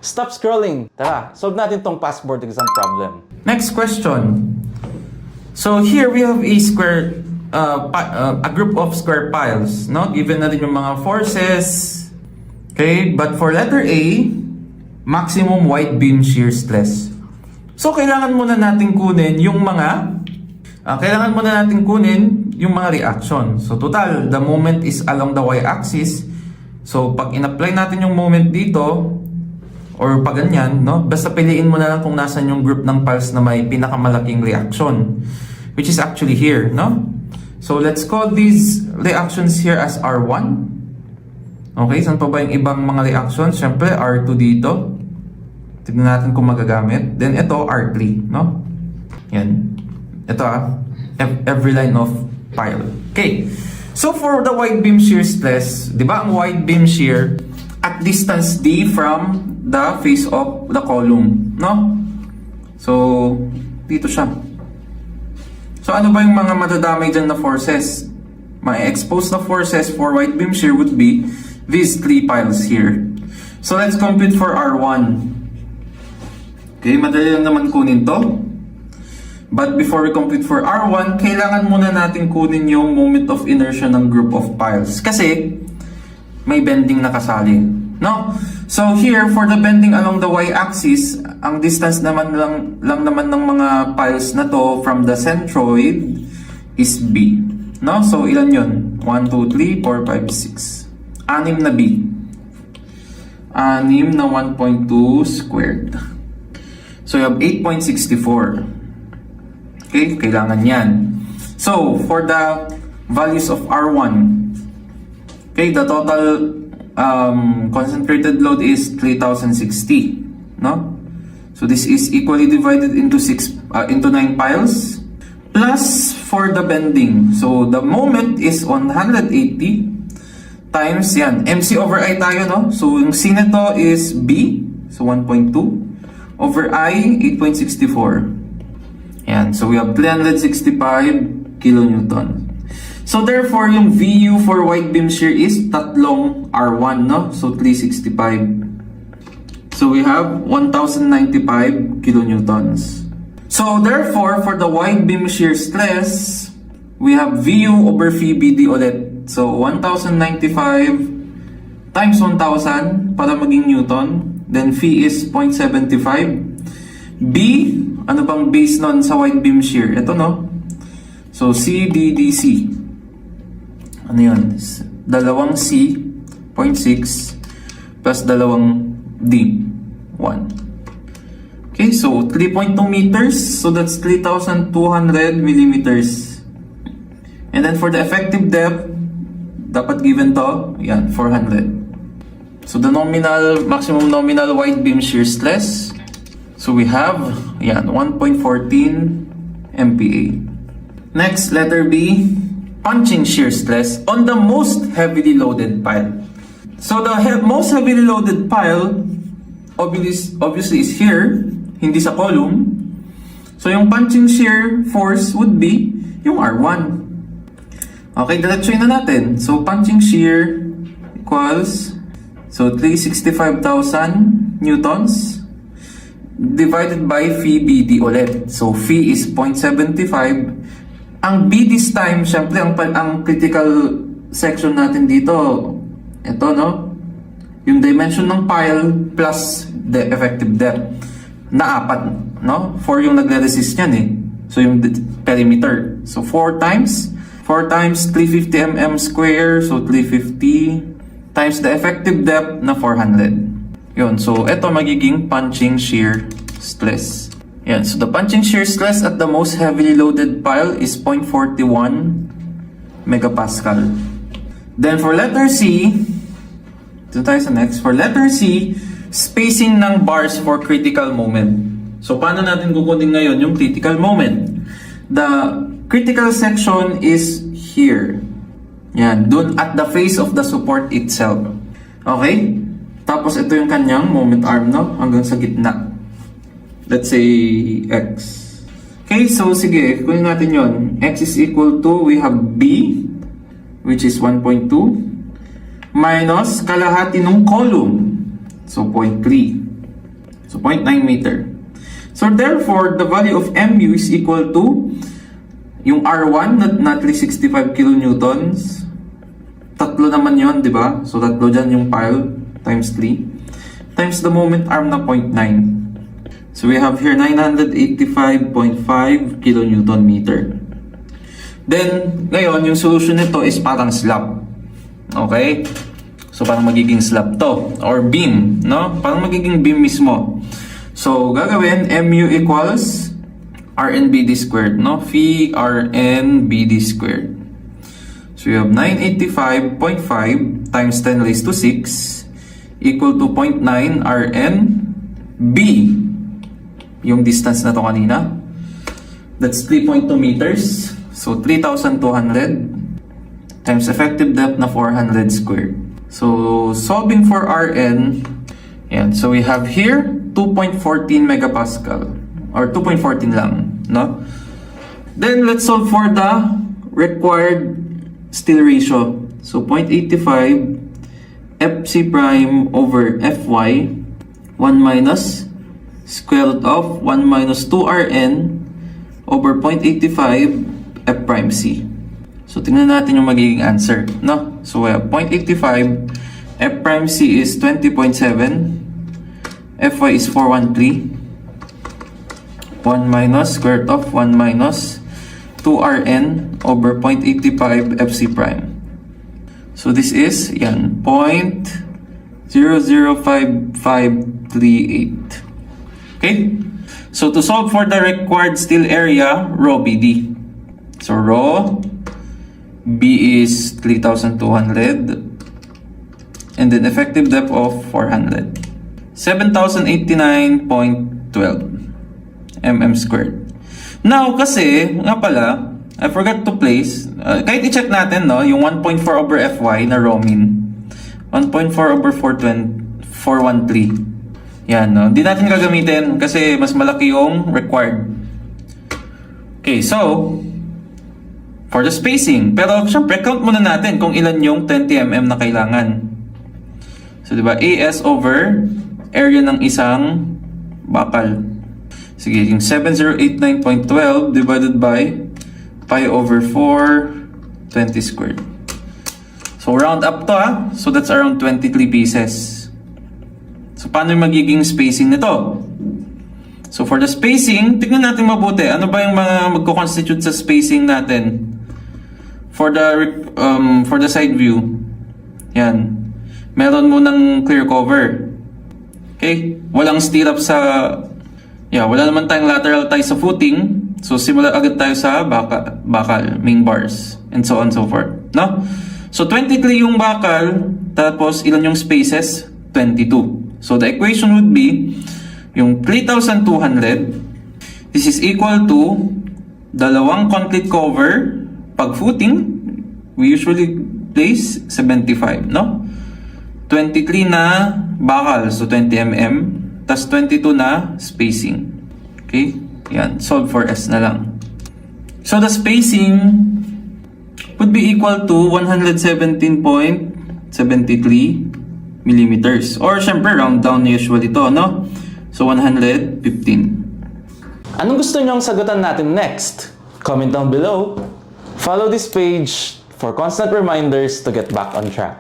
Stop scrolling. Tara, solve natin tong passport exam problem. Next question. So here we have a square, a group of square piles, no? Given natin yung mga forces. Okay, but for letter A, maximum wide beam shear stress. So kailangan muna natin kunin yung mga reaction. So total, the moment is along the y-axis. So pag in-apply natin yung moment dito, or pag ganyan, no? Basta piliin mo na lang kung nasan yung group ng piles na may pinakamalaking reaction, which is actually here, no? So let's call these reactions here as R1. Okay, saan pa ba yung ibang mga reactions? Siyempre, R2 dito. Tignan natin kung magagamit. Then ito, R3, no? Yan. Ito every line of pile. Okay. So for the wide beam shear stress, di ba ang wide beam shear at distance D from the face of the column, no? So, dito siya. So ano ba yung mga madadamay dyan na forces? May exposed na forces for wide beam shear would be these three piles here. So let's compute for R1. Okay, madali lang naman kunin to. But before we compute for R1, kailangan muna natin kunin yung moment of inertia ng group of piles. Kasi may bending na kasali, no? So here, for the bending along the y-axis, ang distance naman lang naman ng mga piles na to from the centroid is B. No? So ilan yun? 1, 2, 3, 4, 5, 6. 6 na B. 6 na 1.2 squared. So you have 8.64. Okay, kailangan yan. So for the values of R1, okay, the total concentrated load is 3,060, no? So this is equally divided into 9 piles. Plus for the bending, so the moment is 180 times yan. MC over I tayo, no? So yung C nito is B, so 1.2 over I 8.64. Yan. So we have 365 kilonewton. So therefore, yung VU for wide beam shear is tatlong R1, no? So 365. So we have 1,095 kilonewtons. So therefore, for the wide beam shear stress, we have VU over phi BD ulit. So 1,095 times 1,000 para maging newton. Then phi is 0.75. B, ano bang base nun sa wide beam shear? Ito, no? So CDDC. Ano yun? Dalawang C, 0.6, plus dalawang D, 1. Okay, so 3.2 meters. So that's 3,200 millimeters. And then for the effective depth, dapat given to, yan, 400. So the maximum nominal wide beam shear stress, so we have, yan, 1.14 MPa. Next, letter B, punching shear stress on the most heavily loaded pile. So the most heavily loaded pile, obviously is here, hindi sa column. So yung punching shear force would be yung R1. Okay, diretsuin na natin. So punching shear equals, so 365,000 newtons divided by phi BD ulit. So phi is 0.75. Ang B this time, syempre ang critical section natin dito, ito, no? Yung dimension ng pile plus the effective depth na 4, no? 4 yung nagre-resist yan eh. So yung perimeter. So 4 times 350 mm square, so 350 times the effective depth na 400. Yun, so ito magiging punching shear stress. Yan, so the punching shear stress at the most heavily loaded pile is 0.41 megapascal. Then for letter C, ito tayo sa next. For letter C, spacing ng bars for critical moment. So paano natin kukunin ngayon yung critical moment? The critical section is here. Yan, dun at the face of the support itself. Okay? Tapos ito yung kanyang moment arm, no? Hanggang sa gitna. Let's say X. Okay, so sige, kunin natin yon. X is equal to, we have B, which is 1.2, minus kalahati ng column. So 0.3. 0.9 meter. So therefore, the value of mu is equal to yung R1 na 365 kilonewtons. Tatlo naman yon, di ba? So tatlo dyan yung pile times 3 times the moment arm na 0.9. So we have here 985.5 kilonewton meter. Then, ngayon, yung solution nito is parang slab. Okay? So parang magiging slab to. Or beam, no? Parang magiging beam mismo. So, gagawin, mu equals RnBD squared, no? Phi RnBD squared. So, we have 985.5 times 10 raised to 6 equal to 0.9 RnB. Yung distance na to kanina. That's 3.2 meters. So, 3,200 times effective depth na 400 squared. So, solving for Rn, yan. So, we have here 2.14 megapascal or 2.14 lang, no? Then let's solve for the required steel ratio. So 0.85 Fc prime over Fy 1 minus square root of 1 minus 2 Rn over 0.85 F prime C. So tingnan natin yung magiging answer, no? So we have 0.85 F prime C is 20.7. Fy is 413. 1 minus square root of 1 minus 2Rn over 0.85 Fc prime. So this is, yan, 0.005538. Okay? So to solve for the required steel area, rho BD. So rho B is 3,200 and then effective depth of 400. 7,089.12 mm squared. Now, kasi, nga pala, I forgot to place, kahit i-check natin, no, yung 1.4 over Fy na rho mean. 1.4 over 413. Yan, no. Hindi natin gagamitin kasi mas malaki yung required. Okay, so, for the spacing. Pero, syempre, count muna natin kung ilan yung 20 mm na kailangan. So, diba, AS over area ng isang bakal. Sige, yung 7089.12 divided by pi over 4, 20 squared. So, round up to, ha? So, that's around 23 pieces. So, paano yung magiging spacing nito? So, for the spacing, tignan natin mabuti. Ano ba yung mga magko-constitute sa spacing natin? For the side view. Yan. Meron munang clear cover. Okay? Walang stirrup sa... wala naman tayong lateral tie sa footing. So, simula agad tayo sa bakal, main bars, and so on and so forth. No? So, 23 yung bakal, tapos ilan yung spaces? 22. So, the equation would be yung 3,200, this is equal to dalawang concrete cover. Pag footing, we usually place 75, no? 23 na bakal, so 20 mm, tas 22 na spacing. Okay? Yan, solve for S na lang. So the spacing would be equal to 117.73 millimeters. Or syempre, round down usually to, no? So 115. Anong gusto nyong sagutan natin next? Comment down below. Follow this page for constant reminders to get back on track.